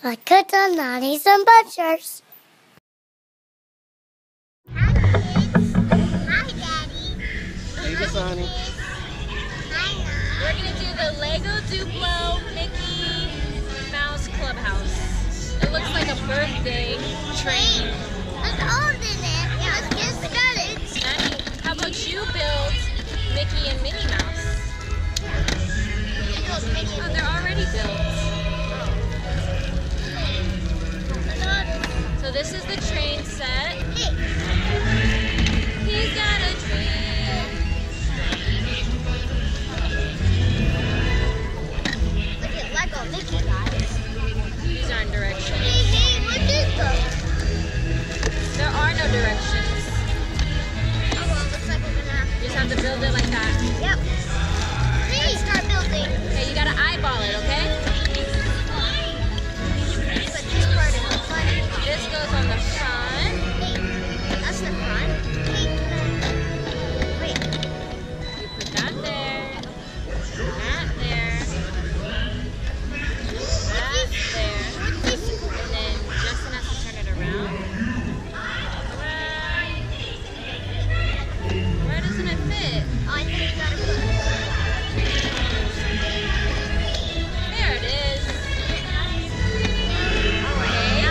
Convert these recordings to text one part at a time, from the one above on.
I could on Nani some butchers. Hi, kids. Hi, Daddy. Hey, Dasani. Hi, Mom. We're going to do the Lego Duplo Mickey Mouse Clubhouse. It looks like a birthday train. Let's open it. Let's get started. Nani, how about you build Mickey and Minnie Mouse? Oh, they're already built. So this is the train set. He's got a dream. Look at Lego Mickey, guys. These aren't directions. Hey, what is this? There are no directions. Oh, well, looks like we're gonna have You just have to build it like that. Yep. Hey, start building. Okay, you gotta eyeball it, okay? Put this part in the front. This goes on the front. That's the front. Wait. You put that there. That there. That there. And then Justin has to turn it around. Right. Where doesn't it fit? Oh, I think you gotta put. There it is. Alright,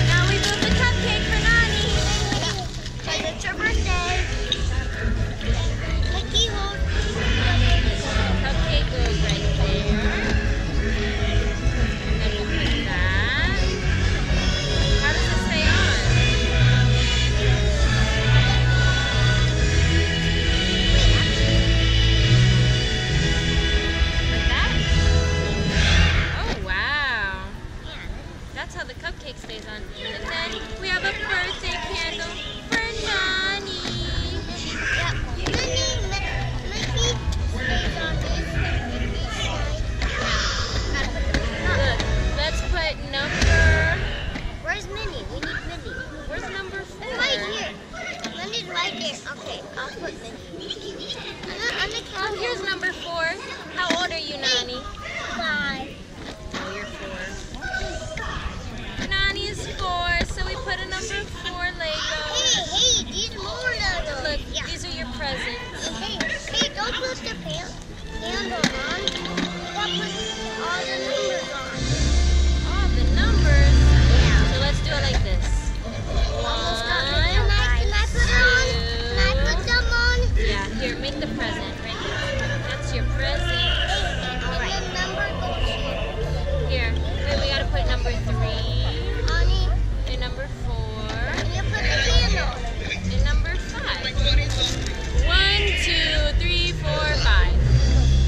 Now we built the cupcake for Nani. because it's your birthday. Mickey, hold. Cupcake goes right there. And then we'll put that. How does it stay on? Like that? Oh, wow. That's how the cupcake stays on. And then we have a birthday candle for Nani. Yep. Mickey stays on this. Gotta put the Mickey up. Look, let's put number... Where's Minnie? We need Minnie. Where's number 4? Right here. Minnie's right there. Okay, I'll put Minnie. On the Oh, here's number 4. How old are you, Nani? 5. Oh, you're 4. Nani is 4, so we put a number 4 Lego. Hey, these more Legos. Look, Yeah. these are your presents. Hey, don't put the candle on. You gotta put all the numbers on. Oh, the numbers. Yeah. So let's do it like this. Almost got me. 1, Can I put it on? Can I put them on? yeah, here, make the present right here. That's your present. And then number goes here. Here, wait, we gotta put number 3 Honey, and number 4 and you put the candle. and number 5. 1, 2, 3, 4, 5.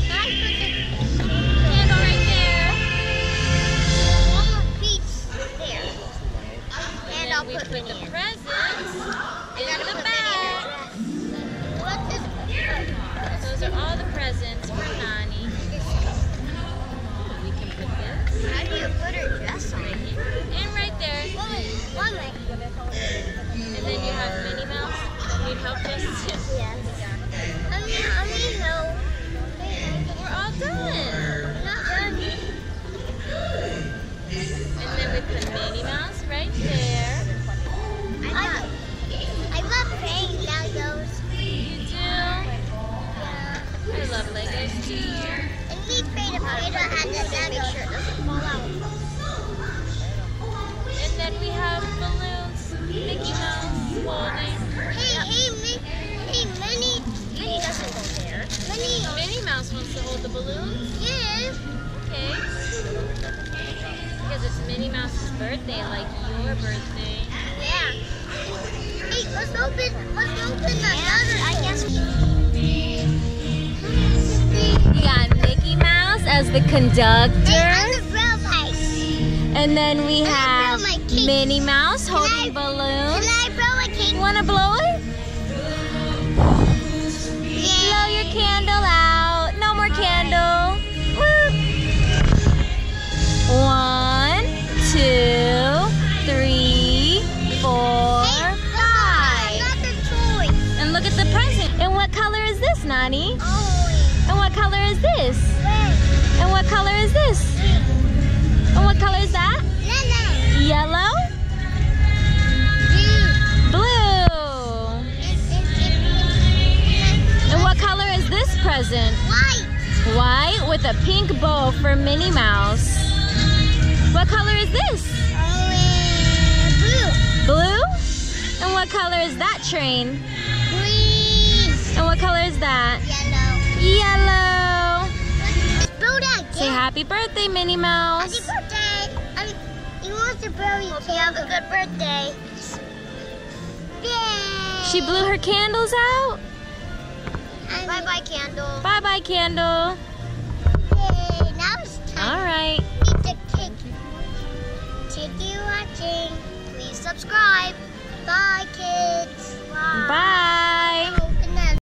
Can I put the Candle right there. one more piece there? And I'll We put put Minnie the in. presents I in gotta the put back. Minnie in the dress. What is Those are all the presents for Nani. We can put this How do you put her dress on? and right there. One way. And then you have Minnie Mouse. Need help, Justin? Yes. I mean, no. We're all done. Not done. And then we put Minnie Mouse right there. I love playing Legos. You do? Yeah. I love Legos too. And we played a potato and the Legos. Make sure it doesn't fall out. And then we have balloons. Mickey Mouse holding. Hey, Minnie. Minnie doesn't go there. Minnie Mouse wants to hold the balloons. Yes. Okay. Because it's Minnie Mouse's birthday, like your birthday. Yeah. Hey, let's open another. I guess. You got Mickey Mouse as the conductor. And the real life. And then we I have blow my cake? Minnie Mouse holding Can balloons. I blow a cake? Want to blow it? Blow your candle out. No more candle. Woo. 1, 2, 3, 4, 5. Another toy. And look at the present. And what color is this, Nani? Oh, And what color is this? red. And what color is this? And what color is that? Yellow? Blue. And what color is this present? White. White with a pink bow for Minnie Mouse. What color is this? Blue. Blue? And what color is that train? Green. And what color is that? Yellow. Yellow. Let's build that again. Say happy birthday, Minnie Mouse. Happy birthday. He wants to bury you. Hope you have a good birthday. Yay. She blew her candles out. Bye-bye, candle. Bye-bye, candle. Yay. Now it's time. All right. Eat the cake. Thank you for watching. Please subscribe. Bye, kids. Bye. Bye.